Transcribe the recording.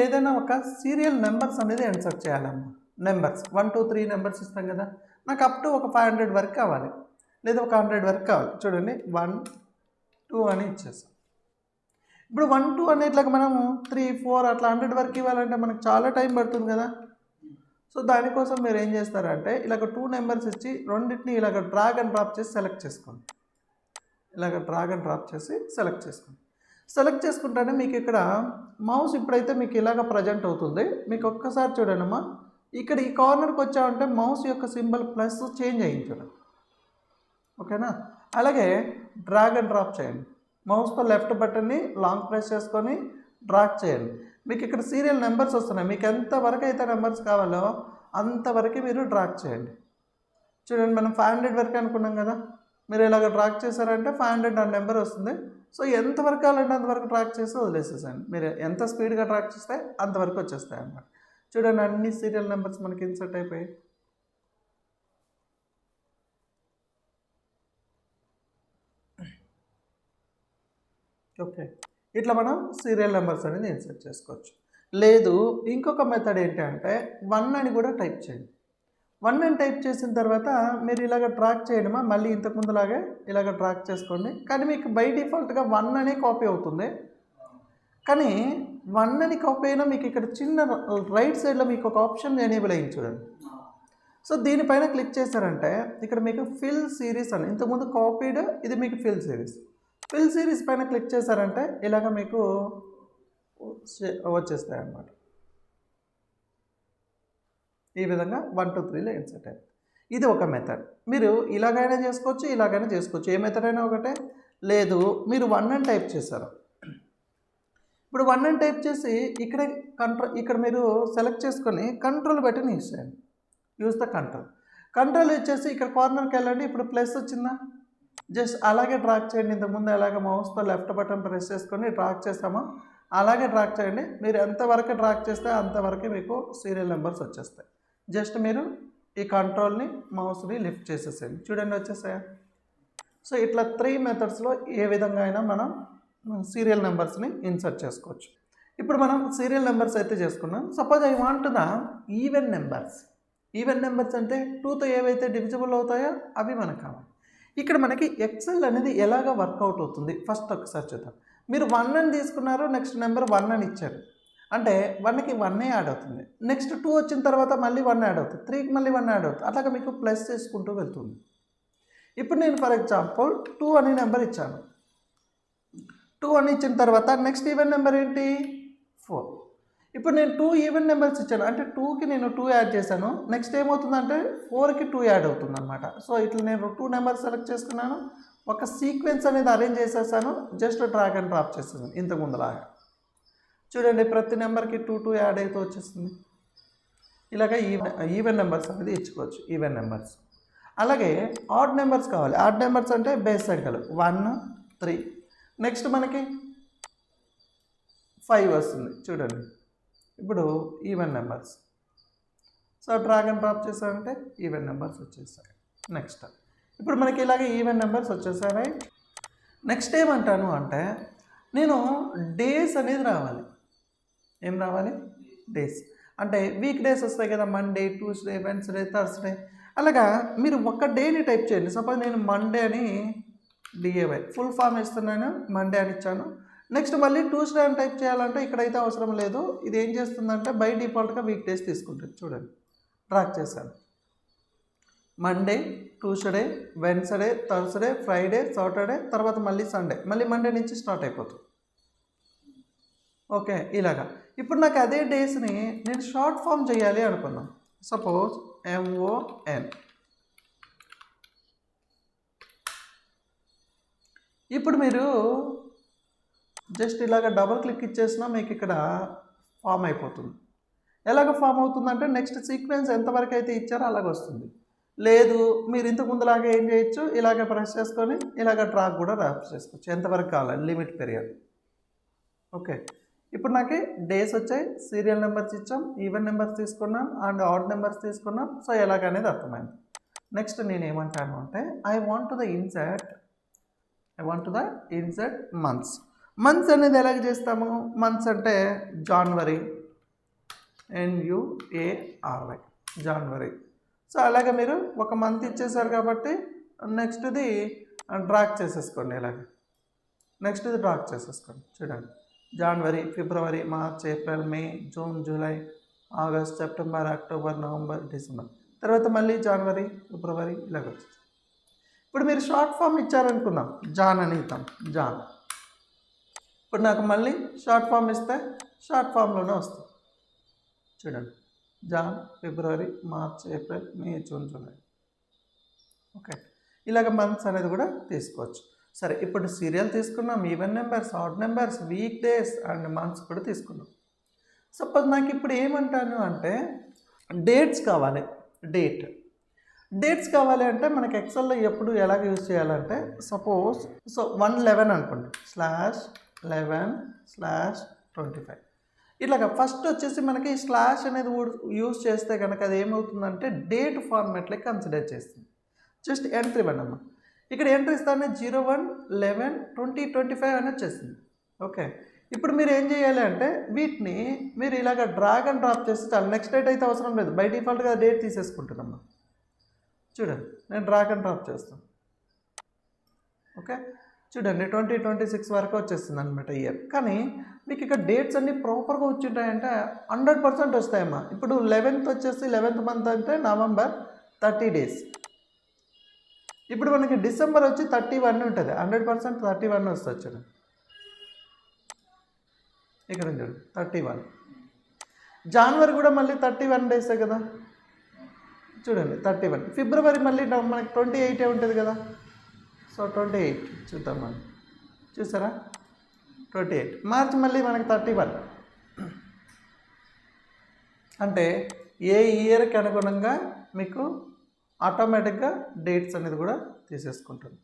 ఏదైనా ఒక serial numbers అనేది ఇన్సర్ట్ చేయాలమ్మా. నెంబర్స్ 1, 2, 3 నెంబర్స్ ఇస్తాం కదా, నాకు అప్ టు ఒక 500 వరకు కావాలి, లేదా ఒక 100 వరకు కావాలి. చూడండి 1, 2 అని ఇచ్చేస్తాం. ఇప్పుడు 1, 2 అనేట్లకు మనము 3, 4 అట్లా 100 వరకు ఇవ్వాలంటే మనకు చాలా టైం పడుతుంది కదా. సో దానికోసం మీరు ఏం చేస్తారంటే ఇలాగ 2 నెంబర్స్ ఇచ్చి రెండింటిని ఇలాగ డ్రాగ్ అండ్ డ్రాప్ చేసి సెలెక్ట్ చేసుకోండి. ఇలాగ డ్రాగ్ అండ్ డ్రాప్ చేసి సెలెక్ట్ చేసుకోండి. సెలెక్ట్ చేసుకుంటేనే మీకు ఇక్కడ మౌస్ ఇప్పుడైతే మీకు ఇలాగ ప్రజెంట్ అవుతుంది. మీకు ఒక్కసారి చూడండి అమ్మా, ఇక్కడ ఈ కార్నర్కి వచ్చామంటే మౌస్ యొక్క సింబల్ ప్లస్ చేంజ్ అయ్యింది చూడండి. ఓకేనా. అలాగే డ్రాగ్ అండ్ డ్రాప్ చేయండి. మౌస్తో లెఫ్ట్ బటన్ని లాంగ్ ప్రెస్ చేసుకొని డ్రాగ్ చేయండి. మీకు ఇక్కడ సీరియల్ నెంబర్స్ వస్తున్నాయి. మీకు ఎంతవరకు అయితే నెంబర్స్ కావాలో అంతవరకు మీరు డ్రాగ్ చేయండి. చూడండి మనం 500 వరకు అనుకున్నాం కదా, మీరు ఇలాగ డ్రాగ్ చేశారంటే 500 ఆ నెంబర్ వస్తుంది. సో ఎంతవరకు కావాలంటే అంతవరకు ట్రాక్ చేసి వదిలేసేసండి. మీరు ఎంత స్పీడ్గా ట్రాక్ చేస్తే అంతవరకు వచ్చేస్తాయి అన్నమాట. చూడండి అన్ని సీరియల్ నెంబర్స్ మనకి ఇన్సర్ట్ అయిపోయాయి. ఓకే, ఇట్లా మనం సీరియల్ నెంబర్స్ అనేది ఇన్సర్ట్ చేసుకోవచ్చు. లేదు ఇంకొక మెథడ్ ఏంటి అంటే 1 అని కూడా టైప్ చేయండి. 1 అని టైప్ చేసిన తర్వాత మీరు ఇలాగ ట్రాక్ చేయడమా, మళ్ళీ ఇంతకుముందులాగే ఇలాగ ట్రాక్ చేసుకోండి. కానీ మీకు బై డిఫాల్ట్గా 1 అనే కాపీ అవుతుంది. కానీ 1 అని కాపీ అయినా మీకు ఇక్కడ చిన్న రైట్ సైడ్లో మీకు ఒక ఆప్షన్ ఎనేబుల్ అయ్యింది చూడండి. సో దీనిపైన క్లిక్ చేశారంటే ఇక్కడ మీకు ఫిల్ సిరీస్ అని, ఇంతకుముందు కాపీడ్, ఇది మీకు ఫిల్ సిరీస్. ఫిల్ సిరీస్ పైన క్లిక్ చేశారంటే ఇలాగ మీకు వచ్చేస్తాయి అన్నమాట. ఈ విధంగా 1, 2, 3లో ఇన్సర్ట్ అయ్యింది. ఇది ఒక మెథడ్. మీరు ఇలాగైనా చేసుకోవచ్చు, ఇలాగైనా చేసుకోవచ్చు. ఏ మెథడ్ అయినా ఒకటే. లేదు మీరు 1 అని టైప్ చేశారు. ఇప్పుడు 1 అని టైప్ చేసి ఇక్కడ మీరు సెలెక్ట్ చేసుకొని కంట్రోల్ బటన్ యూజ్ చేయండి. యూజ్ ద కంట్రోల్ ఇచ్చేసి ఇక్కడ కార్నర్కి వెళ్ళండి. ఇప్పుడు ప్లస్ వచ్చిందా, జస్ట్ అలాగే డ్రాగ్ చేయండి. ఇంతకుముందు అలాగే మౌస్తో లెఫ్ట్ బటన్ ప్రెస్ చేసుకొని డ్రాగ్ చేస్తామా అలాగే డ్రాగ్ చేయండి. మీరు ఎంతవరకు డ్రాగ్ చేస్తే అంతవరకు మీకు సీరియల్ నెంబర్స్ వచ్చేస్తాయి. జస్ట్ మీరు ఈ కంట్రోల్ని మౌస్ని లిఫ్ట్ చేసేసేయండి. చూడండి వచ్చేసాయా. సో ఇట్లా 3 మెథడ్స్లో ఏ విధంగా అయినా మనం సీరియల్ నెంబర్స్ని ఇన్సర్ట్ చేసుకోవచ్చు. ఇప్పుడు మనం సీరియల్ నెంబర్స్ అయితే చేసుకున్నాం. Suppose I want the even numbers. Even numbers అంటే 2తో ఏవైతే డివిజిబుల్ అవుతాయో అవి మనకు కావాలి. ఇక్కడ మనకి ఎక్సెల్ అనేది ఎలాగ వర్కౌట్ అవుతుంది ఫస్ట్ ఒకసారి చూద్దాం. మీరు 1 అని తీసుకున్నారు, నెక్స్ట్ నెంబర్ 1 అని ఇచ్చారు అంటే 1కి 1 యాడ్ అవుతుంది. నెక్స్ట్ 2 వచ్చిన తర్వాత మళ్ళీ 1 యాడ్ అవుతుంది, 3కి మళ్ళీ 1 యాడ్ అవుతుంది. అట్లాగా మీకు ప్లస్ చేసుకుంటూ వెళ్తుంది. ఇప్పుడు నేను ఫర్ ఎగ్జాంపుల్ 2 అనే నెంబర్ ఇచ్చాను. 2 అని ఇచ్చిన తర్వాత నెక్స్ట్ ఈవెన్ నెంబర్ ఏంటి 4. ఇప్పుడు నేను 2 ఈవెన్ నెంబర్స్ ఇచ్చాను అంటే 2కి నేను 2 యాడ్ చేశాను. నెక్స్ట్ ఏమవుతుందంటే 4కి 2 యాడ్ అవుతుంది అనమాట. సో ఇట్లా నేను 2 నెంబర్స్ సెలెక్ట్ చేసుకున్నాను, ఒక సీక్వెన్స్ అనేది అరేంజ్ చేసేసాను, జస్ట్ డ్రాగ్ అండ్ డ్రాప్ చేసేసాను ఇంతకుముందులాగా. చూడండి ప్రతి నెంబర్కి 2 యాడ్ అయితే వచ్చేస్తుంది. ఇలాగ ఈవెన్ నెంబర్స్ అనేది ఇచ్చుకోవచ్చు, ఈవెన్ నెంబర్స్. అలాగే ఆడ్ నెంబర్స్ కావాలి. ఆడ్ నెంబర్స్ అంటే బేస్ సంఖ్యలు 1, 3. నెక్స్ట్ మనకి 5 వస్తుంది. చూడండి ఇప్పుడు even numbers. So drag and drop చేసామంటే ఈవెన్ నెంబర్స్ వచ్చేసాయి. నెక్స్ట్ ఇప్పుడు మనకి ఇలాగే ఈవెన్ నెంబర్స్ వచ్చేసాయి రైట్. నెక్స్ట్ ఏమంటాను అంటే నేను డేస్ అనేది రావాలి. ఏం రావాలి, డేస్. అంటే వీక్ డేస్ వస్తాయి కదా, మండే, ట్యూస్డే, వెన్స్డే, థర్స్డే. అలాగా మీరు ఒక డేని టైప్ చేయండి. సపోజ్ నేను మండే అని డిఏవై ఫుల్ ఫామ్ ఇస్తున్నాను, మండే అని ఇచ్చాను. నెక్స్ట్ మళ్ళీ ట్యూస్డే అని టైప్ చేయాలంటే ఇక్కడైతే అవసరం లేదు. ఇది ఏం చేస్తుందంటే బై డిఫాల్ట్గా వీక్ డేస్ తీసుకుంటుంది. చూడండి డ్రాగ్ చేశాను. Monday, Tuesday, Wednesday, Thursday, Friday, Saturday, తర్వాత మళ్ళీ సండే, మళ్ళీ మండే నుంచి స్టార్ట్ అయిపోతుంది. ఓకే ఇలాగా. ఇప్పుడు నాకు అదే డేస్ని నేను షార్ట్ ఫామ్ చేయాలి అనుకున్నాను. Suppose MON. ఇప్పుడు మీరు జస్ట్ ఇలాగ డబుల్ క్లిక్ ఇచ్చేసినా మీకు ఇక్కడ ఫామ్ అయిపోతుంది. ఎలాగ ఫామ్ అవుతుందంటే నెక్స్ట్ సీక్వెన్స్ ఎంతవరకు అయితే ఇచ్చారో అలాగ వస్తుంది. లేదు మీరు ఇంతకుముందులాగా ఏం చేయొచ్చు, ఇలాగ ప్రెస్ చేసుకొని ఇలాగ డ్రాగ్ కూడా డ్రాప్ చేసుకోవచ్చు, ఎంతవరకు కావాలి లిమిట్ పీరియడ్. ఓకే ఇప్పుడు నాకు డేస్ వచ్చాయి, సీరియల్ నెంబర్స్ ఇచ్చాం, ఈవెన్ నెంబర్స్ తీసుకున్నాం అండ్ ఆడ్ నెంబర్స్ తీసుకున్నాం. సో ఎలాగనేది అర్థమైంది. నెక్స్ట్ నేను ఏమంటాను అంటే I want the insert months. Months అనేది ఎలాగ చేస్తాము, మంత్స్ అంటే జనవరి, NUARY జనవరి. సో అలాగే మీరు ఒక మంత్ ఇచ్చేసారు కాబట్టి నెక్స్ట్ది డ్రాక్ చేసేసుకోండి. ఇలాగ నెక్స్ట్ది డ్రాక్ చేసేసుకోండి. చూడండి, జనవరి, ఫిబ్రవరి, March, April, May, June, July, August, September, October, November, December. తర్వాత మళ్ళీ జనవరి, ఫిబ్రవరి ఇలాగ వచ్చింది. ఇప్పుడు మీరు షార్ట్ ఫామ్ ఇచ్చారనుకుందాం, జాన్ అని ఇద్దాం, జాన్. ఇప్పుడు నాకు మళ్ళీ షార్ట్ ఫామ్ ఇస్తే షార్ట్ ఫామ్లోనే వస్తుంది. చూడండి, జాన్, ఫిబ్రవరి, March, April, May, June, July. Okay, ఇలాగ మంత్స్ అనేది కూడా తీసుకోవచ్చు. సరే, ఇప్పుడు సీరియల్ తీసుకున్నాం, even numbers, odd numbers, week days and months కూడా తీసుకున్నాం. సపోజ్ నాకు ఇప్పుడు ఏమంటాను అంటే డేట్స్ కావాలి. డేట్స్ కావాలి అంటే మనకి ఎక్సెల్లో ఎప్పుడు ఎలాగ యూజ్ చేయాలంటే సపోజ్ 111 అనుకోండి, /11/25 ఇలాగ ఫస్ట్ వచ్చేసి మనకి స్లాష్ అనేది యూజ్ చేస్తే కనుక అది ఏమవుతుందంటే డేట్ ఫార్మాట్లే కన్సిడర్ చేస్తుంది. జస్ట్ ఎంట్రీ ఇవ్వండి అమ్మ. ఇక్కడ ఎంట్రీ ఇస్తానే 01/11/2025 అని వచ్చేసింది. ఓకే, ఇప్పుడు మీరు ఏం చేయాలి అంటే వీటిని మీరు ఇలాగ డ్రాగ్ అండ్ డ్రాప్ చేస్తే చాలు. నెక్స్ట్ డేట్ అయితే అవసరం లేదు, బై డిఫాల్ట్గా డేట్ తీసేసుకుంటుందమ్మా. చూడండి, నేను డ్రాగ్ అండ్ డ్రాప్ చేస్తాను. ఓకే, చూడండి 2026 వరకు వచ్చేస్తుంది అనమాట ఇయర్. కానీ మీకు ఇక్కడ డేట్స్ అన్నీ ప్రాపర్గా వచ్చింటాయంటే 100% వస్తాయమ్మా. ఇప్పుడు 11th వచ్చేసి 11th మంత్ అంటే నవంబర్, 30 days. ఇప్పుడు మనకి డిసెంబర్ వచ్చి 31 ఉంటుంది, 100% 31 వస్తుంది. చూడండి, ఇక్కడ చూడండి 31. జనవరి కూడా మళ్ళీ 31 డేసే కదా, చూడండి 31. ఫిబ్రవరి మళ్ళీ మనకి 28 ఉంటుంది కదా, సో 28 చూద్దాం మనం. చూసారా, 28. మార్చ్ మళ్ళీ మనకి 31. అంటే ఏ ఇయర్కి అనుగుణంగా మీకు ఆటోమేటిక్గా డేట్స్ అనేది కూడా తీసేసుకుంటుంది.